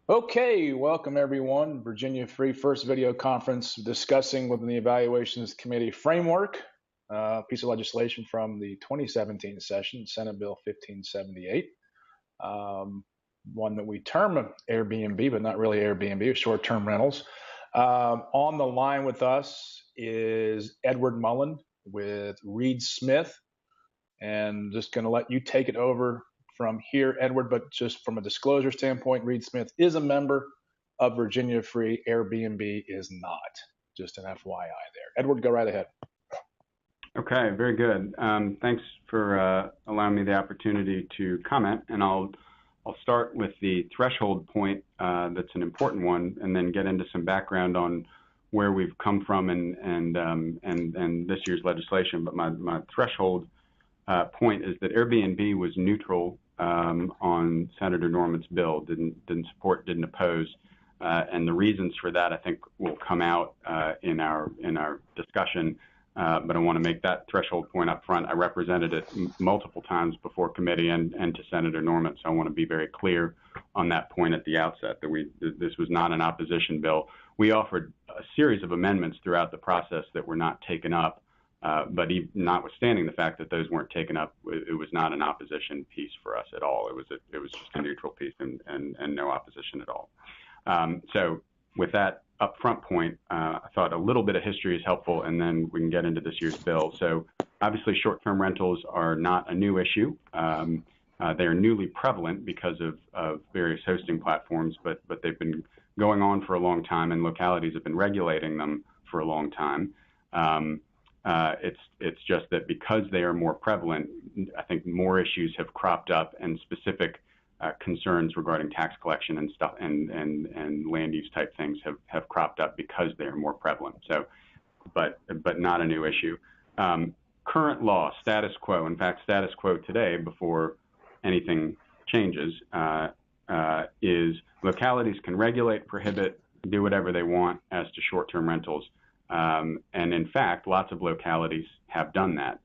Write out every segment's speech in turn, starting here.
Okay, welcome everyone. Virginia Free first video conference discussing within the Evaluations Committee framework, piece of legislation from the 2017 session, Senate Bill 1578, one that we term Airbnb, but not really Airbnb, short-term rentals. On the line with us is Edward Mullen with ReedSmith, and just going to let you take it over from here, Edward, but just from a disclosure standpoint, ReedSmith is a member of Virginia Free. Airbnb is not. Just an FYI there. Edward, go right ahead. Okay, very good. Thanks for allowing me the opportunity to comment, and I'll start with the threshold point that's an important one, and then get into some background on where we've come from and this year's legislation. But my threshold point is that Airbnb was neutral on Senator Norman's bill, didn't support, didn't oppose, and the reasons for that I think will come out in our discussion. But I want to make that threshold point up front. I represented it multiple times before committee and to Senator Norman, so I want to be very clear on that point at the outset that this was not an opposition bill. We offered a series of amendments throughout the process that were not taken up. But even notwithstanding the fact that those weren't taken up, it was not an opposition piece for us at all. It was just a neutral piece and no opposition at all. So with that upfront point, I thought a little bit of history is helpful, and then we can get into this year's bill. So obviously, short-term rentals are not a new issue. They are newly prevalent because of various hosting platforms, but they've been going on for a long time, and localities have been regulating them for a long time. It's just that because they are more prevalent, I think more issues have cropped up, and specific concerns regarding tax collection and stuff and land use type things have cropped up because they are more prevalent. So, but not a new issue. Current law, status quo. In fact, status quo today, before anything changes, is localities can regulate, prohibit, do whatever they want as to short-term rentals. And in fact, lots of localities have done that.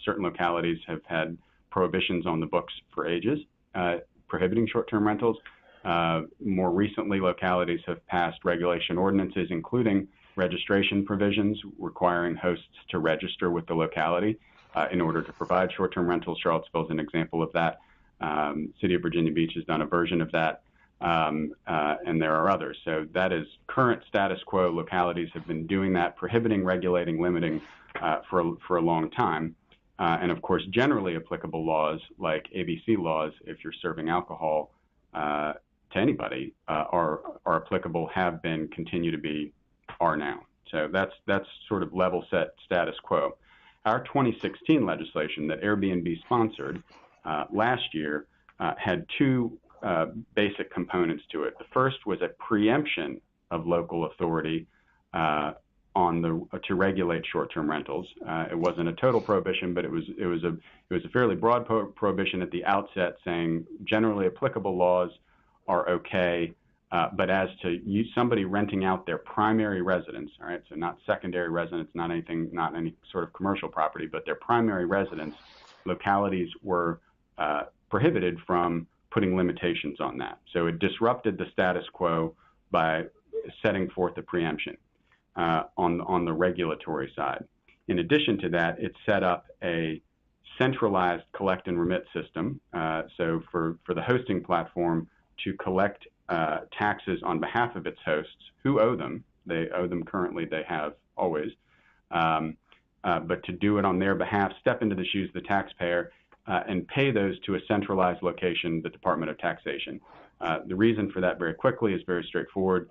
Certain localities have had prohibitions on the books for ages, prohibiting short-term rentals. More recently, localities have passed regulation ordinances, including registration provisions requiring hosts to register with the locality in order to provide short-term rentals. Charlottesville is an example of that. City of Virginia Beach has done a version of that. And there are others. So that is current status quo. Localities have been doing that, prohibiting, regulating, limiting for a long time. And of course, generally applicable laws like ABC laws, if you're serving alcohol to anybody, are applicable, have been, continue to be, are now. So that's sort of level set status quo. Our 2016 legislation that Airbnb sponsored last year had two basic components to it. The first was a preemption of local authority to regulate short-term rentals. It wasn't a total prohibition, but it was a fairly broad prohibition at the outset, saying generally applicable laws are okay, but as to somebody renting out their primary residence, all right, so not secondary residence, not any sort of commercial property, but their primary residence, localities were prohibited from putting limitations on that. So it disrupted the status quo by setting forth a preemption on the regulatory side. In addition to that, it set up a centralized collect and remit system. So for the hosting platform to collect taxes on behalf of its hosts who owe them. They owe them currently, they have always. But to do it on their behalf, step into the shoes of the taxpayer and pay those to a centralized location, the Department of Taxation. The reason for that very quickly is very straightforward.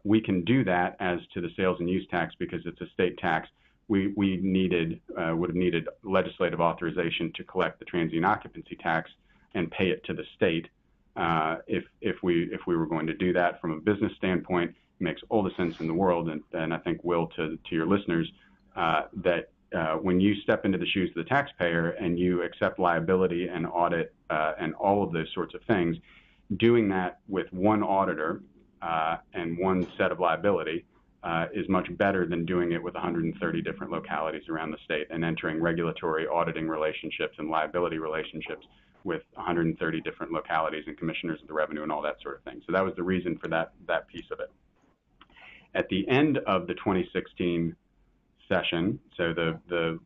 We can do that as to the sales and use tax because it's a state tax. We would have needed legislative authorization to collect the transient occupancy tax and pay it to the state. If we were going to do that from a business standpoint, it makes all the sense in the world, and I think will to your listeners, that when you step into the shoes of the taxpayer and you accept liability and audit and all of those sorts of things, doing that with one auditor and one set of liability is much better than doing it with 130 different localities around the state and entering regulatory auditing relationships and liability relationships with 130 different localities and commissioners of the revenue and all that sort of thing. So that was the reason for that piece of it. At the end of the 2016 session, so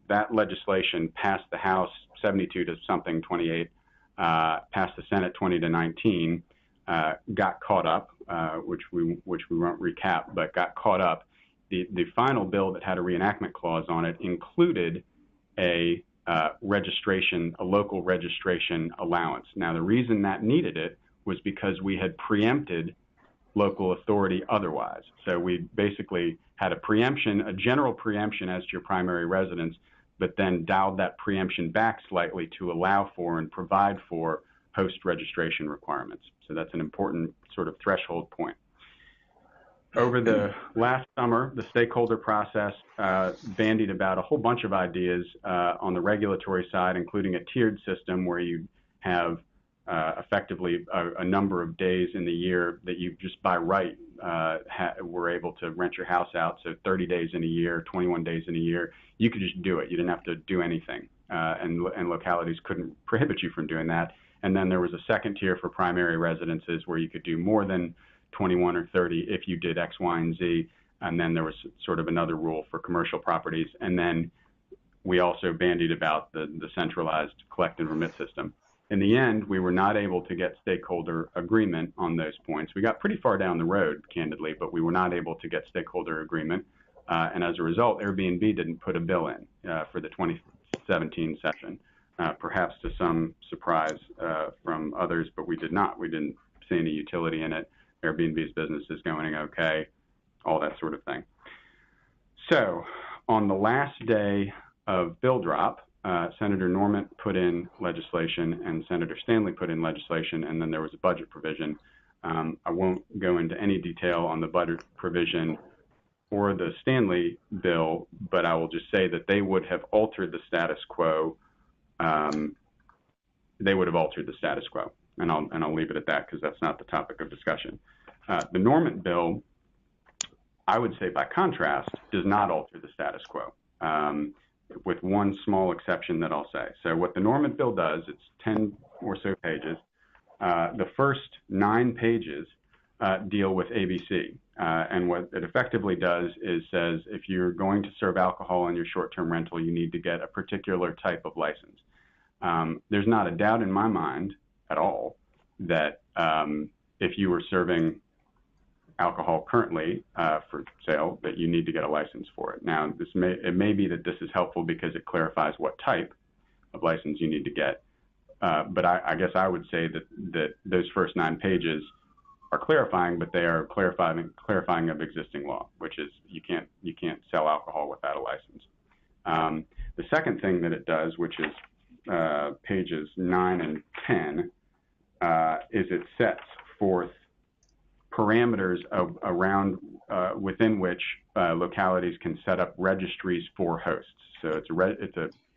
that legislation passed the House 72 to something 28, passed the Senate 20 to 19, got caught up, which we won't recap, but got caught up. The final bill that had a reenactment clause on it included a local registration allowance. Now, the reason that needed it was because we had preempted local authority otherwise. So we basically had a general preemption as to your primary residence, but then dialed that preemption back slightly to allow for and provide for host registration requirements. So that's an important sort of threshold point. Over the last summer, the stakeholder process bandied about a whole bunch of ideas on the regulatory side, including a tiered system where you have effectively a number of days in the year that you just by right were able to rent your house out. So 30 days in a year, 21 days in a year, you could just do it. You didn't have to do anything, and localities couldn't prohibit you from doing that. And then there was a second tier for primary residences where you could do more than 21 or 30 if you did X, Y, and Z. And then there was sort of another rule for commercial properties. And then we also bandied about the centralized collect and remit system. In the end, we were not able to get stakeholder agreement on those points. We got pretty far down the road, candidly, but we were not able to get stakeholder agreement. And as a result, Airbnb didn't put a bill in for the 2017 session, perhaps to some surprise from others, but we did not. We didn't see any utility in it. Airbnb's business is going okay, all that sort of thing. So on the last day of bill drop, Senator Norment put in legislation and Senator Stanley put in legislation, and then there was a budget provision. I won't go into any detail on the budget provision or the Stanley bill, but I will just say that they would have altered the status quo. They would have altered the status quo, and I'll leave it at that because that's not the topic of discussion. The Norment bill, I would say by contrast, does not alter the status quo. With one small exception that I'll say. So what the Norment bill does, it's 10 or so pages. The first 9 pages deal with ABC. And what it effectively does is says if you're going to serve alcohol in your short-term rental, you need to get a particular type of license. There's not a doubt in my mind at all that if you were serving alcohol currently for sale, that you need to get a license for it. Now, it may be that this is helpful because it clarifies what type of license you need to get. But I guess I would say that those first 9 pages are clarifying, but they are clarifying of existing law, which is you can't sell alcohol without a license. The second thing that it does, which is pages 9 and 10, is it sets forth parameters around within which localities can set up registries for hosts. So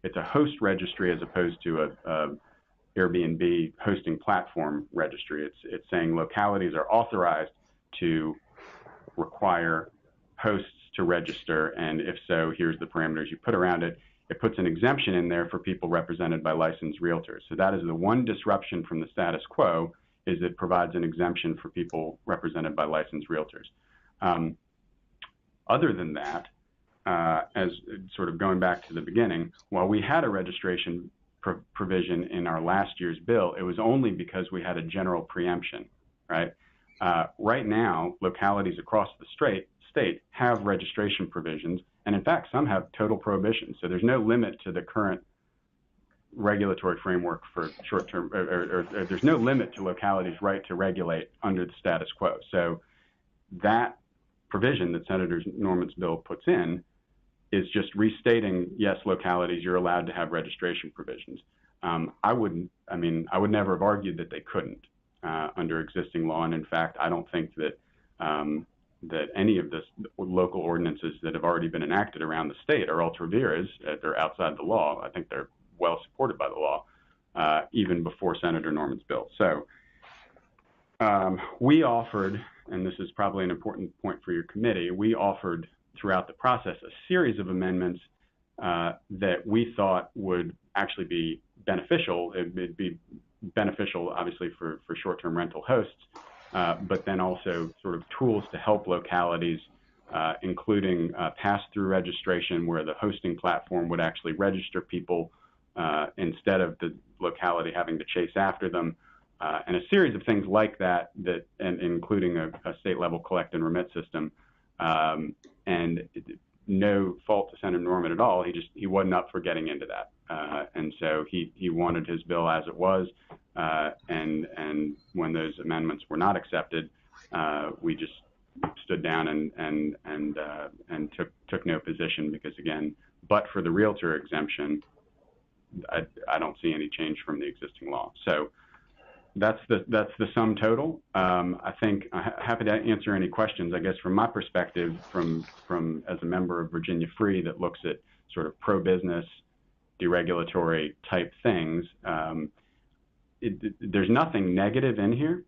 it's a host registry as opposed to a Airbnb hosting platform registry. It's saying localities are authorized to require hosts to register, and if so, here's the parameters you put around it. It puts an exemption in there for people represented by licensed realtors. So that is the one disruption from the status quo, is it provides an exemption for people represented by licensed realtors. Other than that, as sort of going back to the beginning, while we had a registration provision in our last year's bill, it was only because we had a general preemption, right? Right now, localities across the state have registration provisions, and in fact, some have total prohibition. So there's no limit to the current regulatory framework for short-term, or there's no limit to localities' right to regulate under the status quo. So that provision that Senator Norman's bill puts in is just restating, yes, localities, you're allowed to have registration provisions. I would never have argued that they couldn't under existing law, and in fact, I don't think that that any of the local ordinances that have already been enacted around the state are ultra vires. They're outside the law. I think they're well supported by the law, even before Senator Norman's bill. So we offered, and this is probably an important point for your committee, we offered throughout the process a series of amendments that we thought would actually be beneficial. It'd be beneficial, obviously, for short-term rental hosts, but then also sort of tools to help localities, including pass-through registration, where the hosting platform would actually register people instead of the locality having to chase after them, and a series of things like that, and including a state-level collect and remit system. And no fault to Senator Norman at all. He wasn't up for getting into that, and so he wanted his bill as it was. And when those amendments were not accepted, we just stood down and took no position, because again, but for the realtor exemption, I don't see any change from the existing law. So that's the sum total. I think I'm happy to answer any questions. I guess from my perspective, from as a member of Virginia Free that looks at sort of pro-business, deregulatory type things, there's nothing negative in here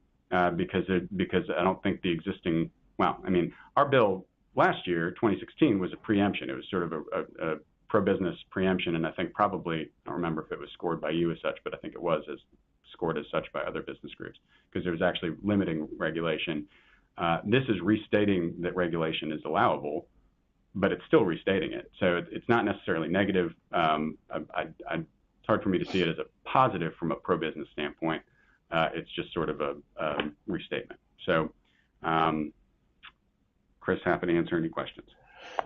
because I don't think the existing. Well, I mean, our bill last year, 2016, was a preemption. It was sort of a pro-business preemption, and I think probably, I don't remember if it was scored by you as such, but I think it was scored as such by other business groups, because there was actually limiting regulation. This is restating that regulation is allowable, but it's still restating it. So it's not necessarily negative. It's hard for me to see it as a positive from a pro-business standpoint. It's just sort of a restatement. So, Chris, happy to answer any questions.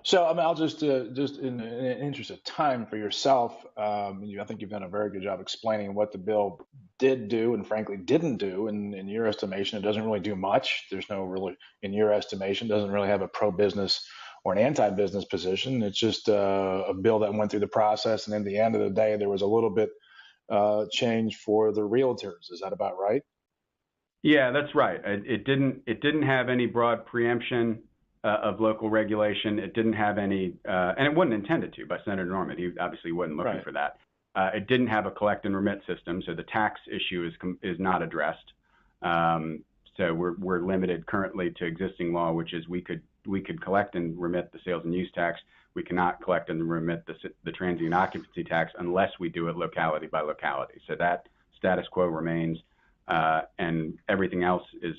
So I mean, I'll just in the interest of time for yourself, I think you've done a very good job explaining what the bill did do and frankly didn't do. And in your estimation, it doesn't really do much. There's no really, in your estimation, doesn't really have a pro-business or an anti-business position. It's just a bill that went through the process, and at the end of the day, there was a little bit change for the realtors. Is that about right? Yeah, that's right. It didn't have any broad preemption of local regulation. It didn't have any, and it wasn't intended to by Senator Norman. He obviously wasn't looking for that. It didn't have a collect and remit system, so the tax issue is not addressed. So we're limited currently to existing law, which is we could collect and remit the sales and use tax. We cannot collect and remit the transient occupancy tax unless we do it locality by locality. So that status quo remains, and everything else is,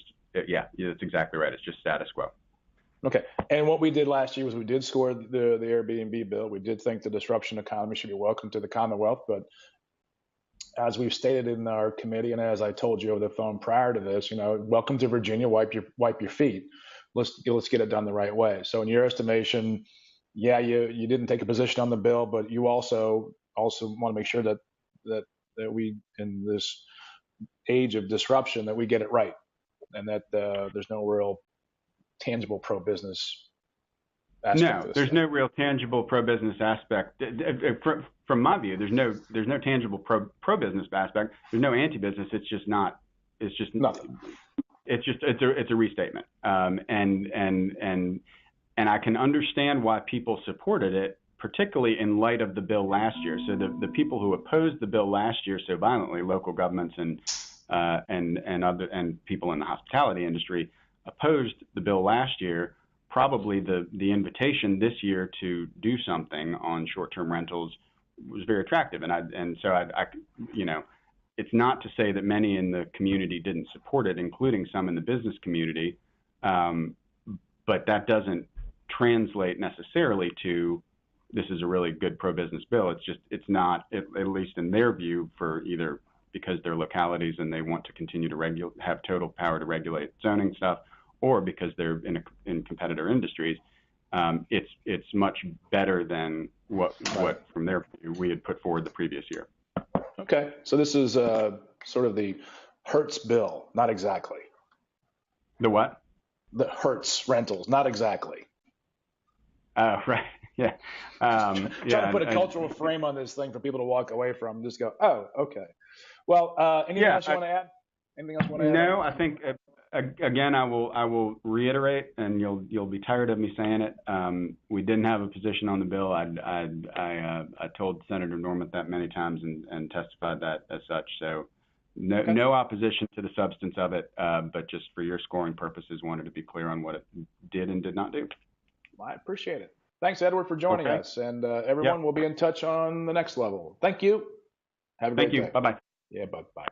yeah, that's exactly right. It's just status quo. Okay. And what we did last year was we did score the Airbnb bill. We did think the disruption economy should be welcome to the Commonwealth. But as we've stated in our committee, and as I told you over the phone prior to this, welcome to Virginia. Wipe your feet. Let's get it done the right way. So in your estimation, yeah, you didn't take a position on the bill, but you also want to make sure that we, in this age of disruption, that we get it right, and that there's no real tangible pro-business aspect. No, there's no real tangible pro-business aspect. From my view, there's no tangible pro-business aspect. There's no anti-business. It's just not. It's just nothing. It's a restatement. And I can understand why people supported it, particularly in light of the bill last year. So the people who opposed the bill last year so violently, local governments and people in the hospitality industry, opposed the bill last year. Probably the invitation this year to do something on short-term rentals was very attractive, and so I it's not to say that many in the community didn't support it, including some in the business community, but that doesn't translate necessarily to this is a really good pro-business bill. It's not, at least in their view, for either because they're localities and they want to continue to have total power to regulate zoning stuff, or because they're in competitor industries. It's much better than what from their view we had put forward the previous year. Okay, so this is sort of the Hertz bill, not exactly. The what? The Hertz rentals, not exactly. Right. Yeah. Trying to put a cultural frame on this thing for people to walk away from and just go, oh, okay. Well, anything else you want to add? Anything else you want to add? No, I think. Again, I will reiterate, and you'll be tired of me saying it. We didn't have a position on the bill. I told Senator Norman that many times and testified that as such. So no opposition to the substance of it, but just for your scoring purposes, wanted to be clear on what it did and did not do. I appreciate it. Thanks, Edward, for joining us, and everyone will be in touch on the next level. Thank you. Have a great day. Thank you. Bye-bye. Yeah, bye-bye.